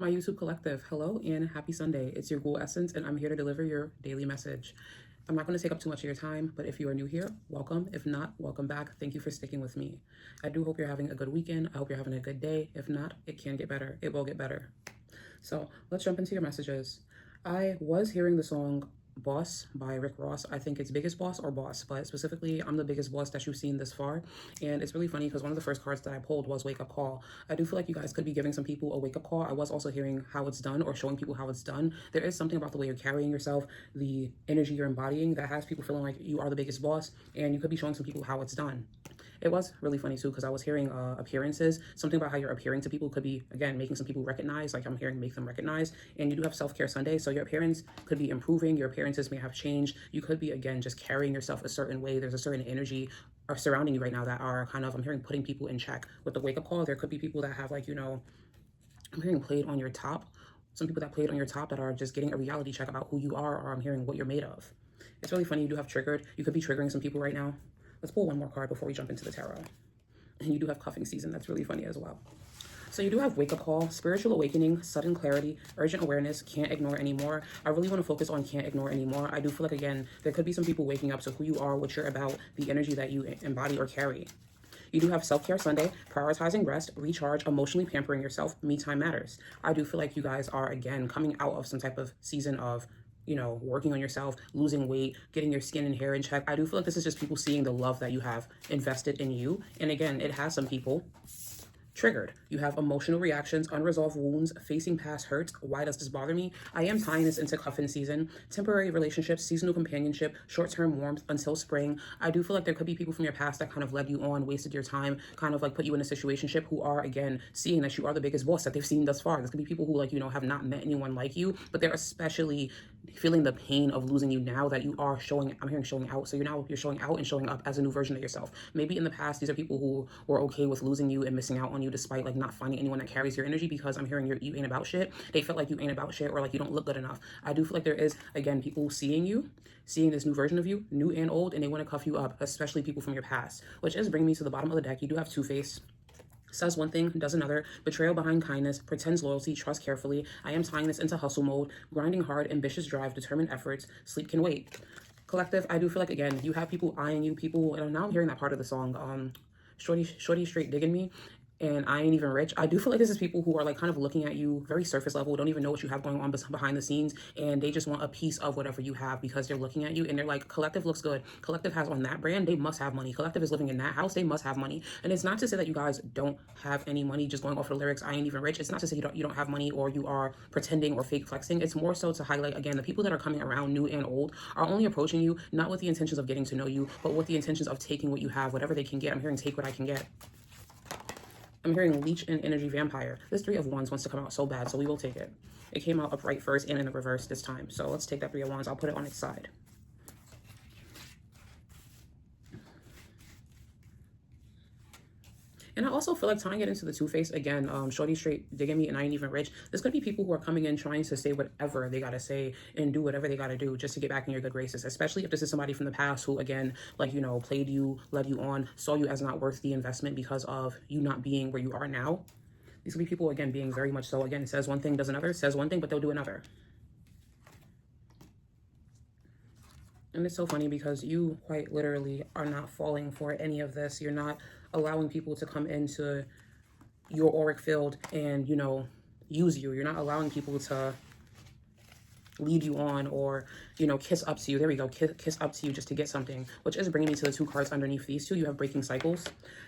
My YouTube collective, hello and happy Sunday. It's your Ghoul Essence, and I'm here to deliver your daily message. I'm not going to take up too much of your time, but if you are new here, welcome. If not, welcome back. Thank you for sticking with me. I do hope you're having a good weekend. I hope you're having a good day. If not, it can get better. It will get better. So let's jump into your messages. I was hearing the song Boss by Rick Ross. I think it's Biggest Boss or Boss, but specifically, I'm the biggest boss that you've seen this far. And it's really funny because one of the first cards that I pulled was Wake Up Call. I do feel like you guys could be giving some people a wake up call. I was also hearing how it's done or showing people how it's done. There is something about the way you're carrying yourself, the energy you're embodying that has people feeling like you are the biggest boss, and you could be showing some people how it's done. It was really funny too because I was hearing appearances, something about how you're appearing to people could be, again, making some people recognize, like I'm hearing make them recognize. And you do have self-care Sunday, so your appearance could be improving, your appearances may have changed. You could be, again, just carrying yourself a certain way. There's a certain energy are surrounding you right now that are kind of, I'm hearing, putting people in check. With the wake-up call, there could be people that have, like, I'm hearing played on your top. Some people that played on your top that are just getting a reality check about who you are, or I'm hearing what you're made of. It's really funny. You do have triggered. You could be triggering some people right now. Let's pull one more card before we jump into the tarot. And you do have cuffing season. That's really funny as well. So you do have wake up call, spiritual awakening, sudden clarity, urgent awareness, can't ignore anymore. I really want to focus on can't ignore anymore. I do feel like, again, there could be some people waking up to who you are, what you're about, the energy that you embody or carry. You do have self-care Sunday, prioritizing rest, recharge, emotionally pampering yourself, me time matters. I do feel like you guys are, again, coming out of some type of season of working on yourself, losing weight, getting your skin and hair in check. I do feel like this is just people seeing the love that you have invested in you. And again, it has some people triggered. You have emotional reactions, unresolved wounds, facing past hurts. Why does this bother me? I am tying this into cuffing season, temporary relationships, seasonal companionship, short-term warmth until spring. I do feel like there could be people from your past that kind of led you on, wasted your time, kind of like put you in a situationship who are, again, seeing that you are the biggest boss that they've seen thus far. There's gonna be people who, like, have not met anyone like you, but they're especially feeling the pain of losing you now that you are showing, I'm hearing showing out. So you're showing out and showing up as a new version of yourself. Maybe in the past, these are people who were okay with losing you and missing out on you despite like not finding anyone that carries your energy, because I'm hearing you ain't about shit. They felt like you ain't about shit, or like you don't look good enough. I do feel like there is, again, people seeing you, seeing this new version of you, new and old, and they want to cuff you up, especially people from your past, which is bringing me to the bottom of the deck. You do have Two-Face. Says one thing, does another, betrayal behind kindness, pretends loyalty, trust carefully. I am tying this into hustle mode, grinding hard, ambitious drive, determined efforts, sleep can wait. Collective, I do feel like, again, you have people eyeing you, people, and now I'm hearing that part of the song, Shorty straight digging me, and I ain't even rich. I do feel like this is people who are like kind of looking at you very surface level, don't even know what you have going on behind the scenes, and they just want a piece of whatever you have because they're looking at you and they're like, Collective looks good. Collective has on that brand, they must have money. Collective is living in that house, they must have money. And it's not to say that you guys don't have any money, just going off of the lyrics, I ain't even rich. It's not to say you don't have money or you are pretending or fake flexing. It's more so to highlight, again, the people that are coming around, new and old, are only approaching you not with the intentions of getting to know you, but with the intentions of taking what you have, whatever they can get. I'm hearing take what I can get. I'm hearing leech and energy vampire. This Three of Wands wants to come out so bad, so we will take it. It came out upright first and in the reverse this time. So let's take that Three of Wands. I'll put it on its side. And I also feel like tying it into the Two-Face, again, shorty straight digging me and I ain't even rich. There's going to be people who are coming in trying to say whatever they got to say and do whatever they got to do just to get back in your good graces, especially if this is somebody from the past who, again, like, played you, led you on, saw you as not worth the investment because of you not being where you are now. These will be people, again, being very much so, again, says one thing, does another, says one thing, but they'll do another. And it's so funny because you quite literally are not falling for any of this. You're not allowing people to come into your auric field and, use you. You're not allowing people to lead you on or, kiss up to you. There we go. Kiss up to you just to get something, which is bringing me to the two cards underneath these two. You have breaking cycles,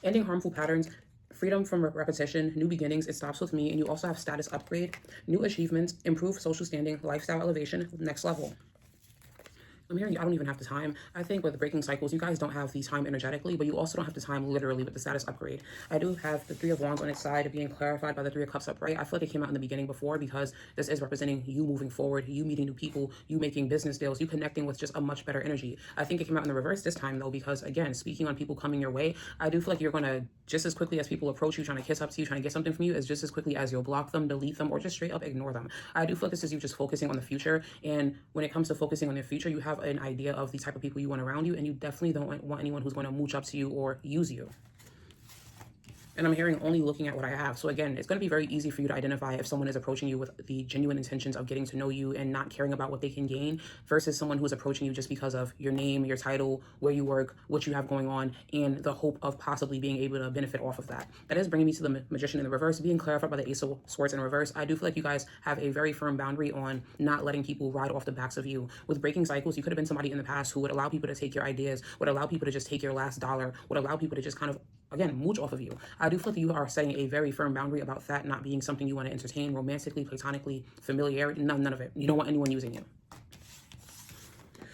ending harmful patterns, freedom from repetition, new beginnings, it stops with me. And you also have status upgrade, new achievements, improved social standing, lifestyle elevation, next level. I'm hearing you, I don't even have the time. I think with breaking cycles, you guys don't have the time energetically, but you also don't have the time literally with the status upgrade. I do have the Three of Wands on its side being clarified by the Three of Cups upright. I feel like it came out in the beginning before because this is representing you moving forward, you meeting new people, you making business deals, you connecting with just a much better energy. I think it came out in the reverse this time though, because again, speaking on people coming your way, I do feel like you're going to, just as quickly as people approach you, trying to kiss up to you, trying to get something from you, as just as quickly as you'll block them, delete them, or just straight up ignore them. I do feel like this is you just focusing on the future. And when it comes to focusing on the future, you have an idea of the type of people you want around you, and you definitely don't want anyone who's going to mooch up to you or use you. And I'm hearing only looking at what I have. So again, it's going to be very easy for you to identify if someone is approaching you with the genuine intentions of getting to know you and not caring about what they can gain versus someone who's approaching you just because of your name, your title, where you work, what you have going on, and the hope of possibly being able to benefit off of that. That is bringing me to the Magician in the reverse, being clarified by the Ace of Swords in reverse. I do feel like you guys have a very firm boundary on not letting people ride off the backs of you. With breaking cycles, you could have been somebody in the past who would allow people to take your ideas, would allow people to just take your last dollar, would allow people to just kind of, again, mooch off of you. I do feel like you are setting a very firm boundary about that not being something you want to entertain romantically, platonically, familiarity, none of it. You don't want anyone using you.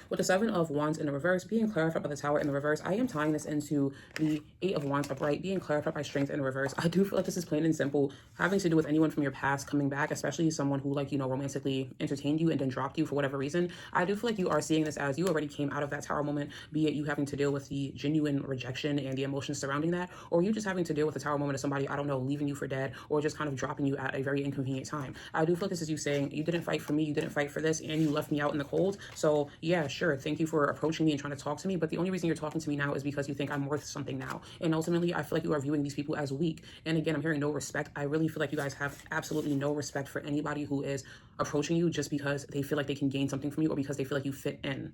With the Seven of Wands in the reverse, being clarified by the Tower in the reverse, I am tying this into the Eight of Wands upright, being clarified by Strength in the reverse. I do feel like this is plain and simple, having to do with anyone from your past coming back, especially someone who, like, you know, romantically entertained you and then dropped you for whatever reason. I do feel like you are seeing this as you already came out of that Tower moment, be it you having to deal with the genuine rejection and the emotions surrounding that, or you just having to deal with the Tower moment of somebody, I don't know, leaving you for dead, or just kind of dropping you at a very inconvenient time. I do feel like this is you saying, you didn't fight for me, you didn't fight for this, and you left me out in the cold. So yeah, sure, thank you for approaching me and trying to talk to me, but the only reason you're talking to me now is because you think I'm worth something now. And ultimately, I feel like you are viewing these people as weak. And again, I'm hearing no respect. I really feel like you guys have absolutely no respect for anybody who is approaching you just because they feel like they can gain something from you or because they feel like you fit in.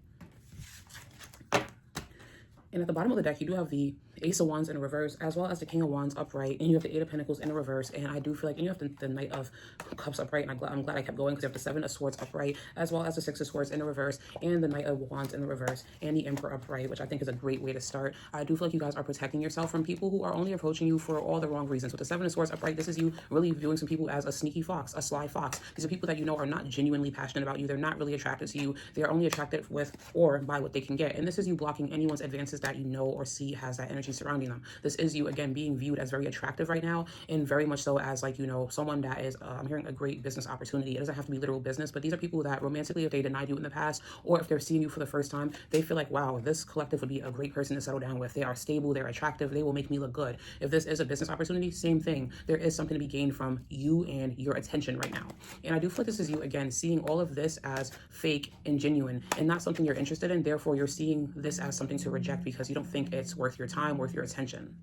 And at the bottom of the deck, you do have the Ace of Wands in reverse, as well as the King of Wands upright, and you have the Eight of Pentacles in reverse, and I do feel like, and you have the Knight of Cups upright, and I'm glad I kept going because you have the Seven of Swords upright, as well as the Six of Swords in the reverse, and the Knight of Wands in the reverse, and the Emperor upright, which I think is a great way to start. I do feel like you guys are protecting yourself from people who are only approaching you for all the wrong reasons. With the Seven of Swords upright, this is you really viewing some people as a sneaky fox, a sly fox. These are people that you know are not genuinely passionate about you. They're not really attracted to you. They're only attracted with or by what they can get. And this is you blocking anyone's advances that you know or see has that energy surrounding them. This is you, again, being viewed as very attractive right now, and very much so as, like, you know, someone that is, I'm hearing a great business opportunity. It doesn't have to be literal business, but these are people that romantically, if they denied you in the past, or if they're seeing you for the first time, they feel like, wow, this collective would be a great person to settle down with. They are stable, they're attractive, they will make me look good. If this is a business opportunity, same thing. There is something to be gained from you and your attention right now. And I do feel like this is you, again, seeing all of this as fake and genuine and not something you're interested in. Therefore, you're seeing this as something to reject because you don't think it's worth your time, worth your attention.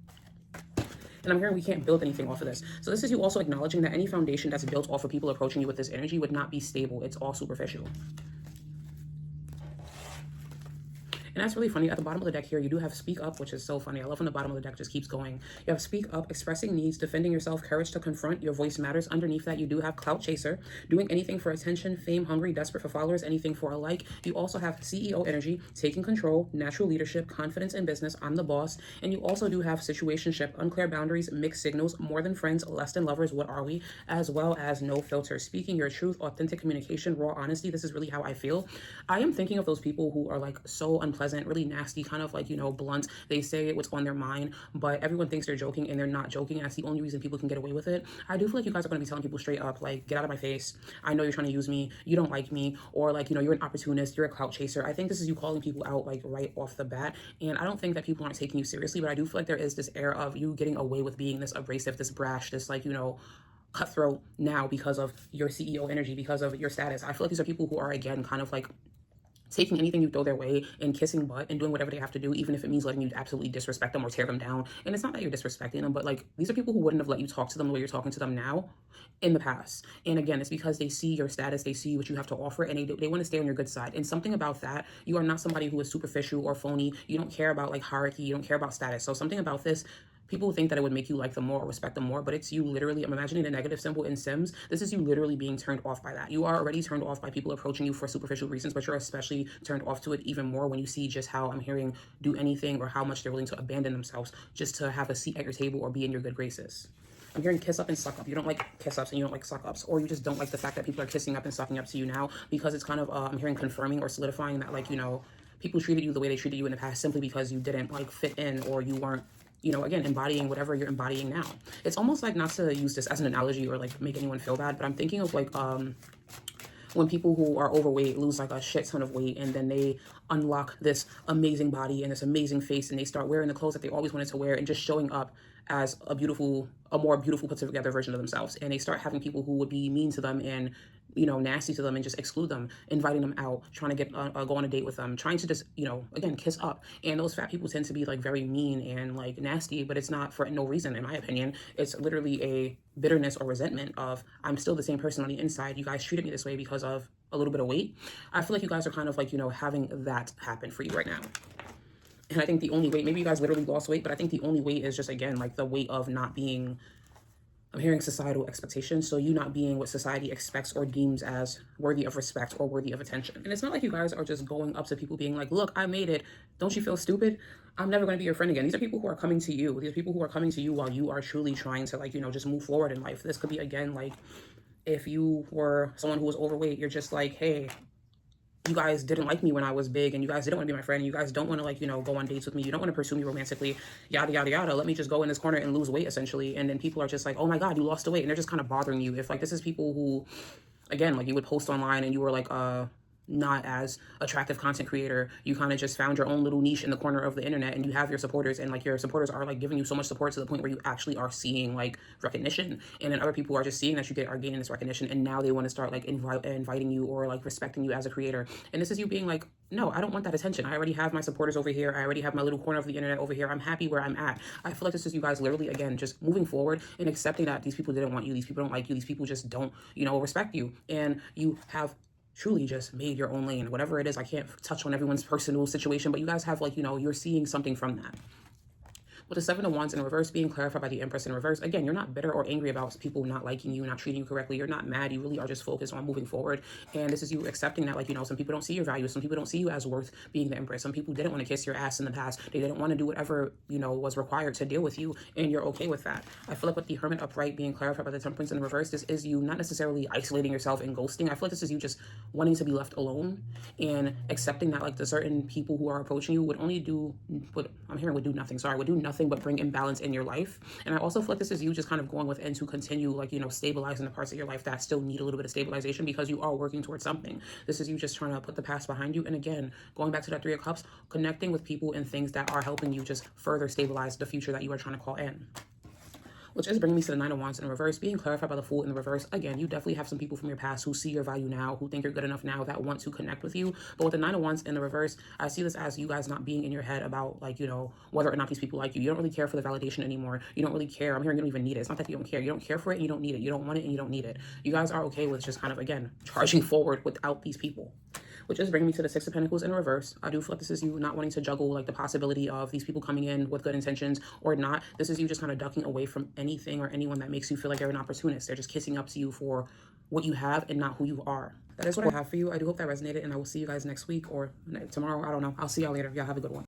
And I'm hearing we can't build anything off of this. So this is you also acknowledging that any foundation that's built off of people approaching you with this energy would not be stable. It's all superficial. And that's really funny. At the bottom of the deck here, you do have Speak Up, which is so funny. I love when the bottom of the deck just keeps going. You have Speak Up, expressing needs, defending yourself, courage to confront, your voice matters. Underneath that, you do have Clout Chaser, doing anything for attention, fame, hungry, desperate for followers, anything for a like. You also have CEO energy, taking control, natural leadership, confidence in business, I'm the boss. And you also do have Situationship, unclear boundaries, mixed signals, more than friends, less than lovers, what are we? As well as no filter, speaking your truth, authentic communication, raw honesty. This is really how I feel. I am thinking of those people who are like so unpleasant, really nasty, kind of like, you know, blunt. They say what's on their mind, but everyone thinks they're joking and they're not joking. That's the only reason people can get away with it. I do feel like you guys are going to be telling people straight up, like, get out of my face. I know you're trying to use me. You don't like me. Or, like, you know, you're an opportunist. You're a clout chaser. I think this is you calling people out, like, right off the bat. And I don't think that people aren't taking you seriously, but I do feel like there is this air of you getting away with being this abrasive, this brash, this, like, you know, cutthroat now because of your CEO energy, because of your status. I feel like these are people who are, again, kind of like taking anything you throw their way and kissing butt and doing whatever they have to do, even if it means letting you absolutely disrespect them or tear them down. And it's not that you're disrespecting them, but like, these are people who wouldn't have let you talk to them the way you're talking to them now in the past. And again, it's because they see your status, they see what you have to offer, and they want to stay on your good side. And something about that, you are not somebody who is superficial or phony. You don't care about like hierarchy, you don't care about status. So something about this, people think that it would make you like them more or respect them more, but it's you literally, I'm imagining the negative symbol in Sims. This is you literally being turned off by that. You are already turned off by people approaching you for superficial reasons, but you're especially turned off to it even more when you see just how, I'm hearing, do anything or how much they're willing to abandon themselves just to have a seat at your table or be in your good graces. I'm hearing kiss up and suck up. You don't like kiss ups and you don't like suck ups, or you just don't like the fact that people are kissing up and sucking up to you now because it's kind of, I'm hearing confirming or solidifying that, like, you know, people treated you the way they treated you in the past simply because you didn't like fit in or you weren't, you know, again, embodying whatever you're embodying now. It's almost like, not to use this as an analogy or like make anyone feel bad, but I'm thinking of like when people who are overweight lose like a shit ton of weight and then they unlock this amazing body and this amazing face and they start wearing the clothes that they always wanted to wear and just showing up as a more beautiful put together version of themselves. And they start having people who would be mean to them and you know, nasty to them and just exclude them, inviting them out, trying to get go on a date with them, trying to just, you know, again, kiss up. And those fat people tend to be like very mean and like nasty, but it's not for no reason, in my opinion. It's literally a bitterness or resentment of, I'm still the same person on the inside. You guys treated me this way because of a little bit of weight. I feel like you guys are kind of like, you know, having that happen for you right now. And I think the only weight, maybe you guys literally lost weight, but I think the only weight is just, again, like the weight of not being, I'm hearing societal expectations. So you not being what society expects or deems as worthy of respect or worthy of attention. And it's not like you guys are just going up to people being like, look, I made it. Don't you feel stupid? I'm never going to be your friend again. These are people who are coming to you. These are people who are coming to you while you are truly trying to, like, you know, just move forward in life. This could be, again, like if you were someone who was overweight, you're just like, hey, you guys didn't like me when I was big, and you guys didn't want to be my friend, and you guys don't want to, like, you know, go on dates with me. You don't want to pursue me romantically, yada, yada, yada. Let me just go in this corner and lose weight, essentially. And then people are just like, oh my God, you lost the weight. And they're just kind of bothering you. If, like, this is people who, again, like, you would post online and you were like, not as attractive content creator, you kind of just found your own little niche in the corner of the internet, and you have your supporters, and like your supporters are like giving you so much support to the point where you actually are seeing like recognition, and then other people are just seeing that you are gaining this recognition, and now they want to start like inviting you or like respecting you as a creator. And this is you being like, no, I don't want that attention. I already have my supporters over here. I already have my little corner of the internet over here. I'm happy where I'm at. I feel like this is you guys literally, again, just moving forward and accepting that these people didn't want you, these people don't like you, these people just don't, you know, respect you, and you have truly just made your own lane, whatever it is. I can't touch on everyone's personal situation, but you guys have, like, you know, you're seeing something from that. With the Seven of Wands in reverse being clarified by the Empress in reverse, again, you're not bitter or angry about people not liking you, not treating you correctly. You're not mad. You really are just focused on moving forward. And this is you accepting that, like, you know, some people don't see your value. Some people don't see you as worth being the Empress. Some people didn't want to kiss your ass in the past. They didn't want to do whatever, you know, was required to deal with you. And you're okay with that. I feel like with the Hermit upright being clarified by the Temperance in reverse, this is you not necessarily isolating yourself and ghosting. I feel like this is you just wanting to be left alone and accepting that, like, the certain people who are approaching you would only do what I'm hearing would do nothing. Sorry, would do nothing but bring imbalance in your life. And I also feel like this is you just kind of going within to continue, like, you know, stabilizing the parts of your life that still need a little bit of stabilization, because you are working towards something. This is you just trying to put the past behind you. And again, going back to that Three of Cups, connecting with people and things that are helping you just further stabilize the future that you are trying to call in. Which is bringing me to the Nine of Wands in reverse, being clarified by the Fool in the reverse. Again, you definitely have some people from your past who see your value now, who think you're good enough now, that want to connect with you. But with the Nine of Wands in the reverse, I see this as you guys not being in your head about, like, you know, whether or not these people like you. You don't really care for the validation anymore. You don't really care. I'm hearing you don't even need it. It's not that you don't care. You don't care for it and you don't need it. You don't want it and you don't need it. You guys are okay with just kind of, again, charging forward without these people. Which is bringing me to the Six of Pentacles in reverse. I do feel like this is you not wanting to juggle, like, the possibility of these people coming in with good intentions or not. This is you just kind of ducking away from anything or anyone that makes you feel like they're an opportunist. They're just kissing up to you for what you have and not who you are. That is what I have for you. I do hope that resonated, and I will see you guys next week or tomorrow. I don't know. I'll see y'all later. Y'all have a good one.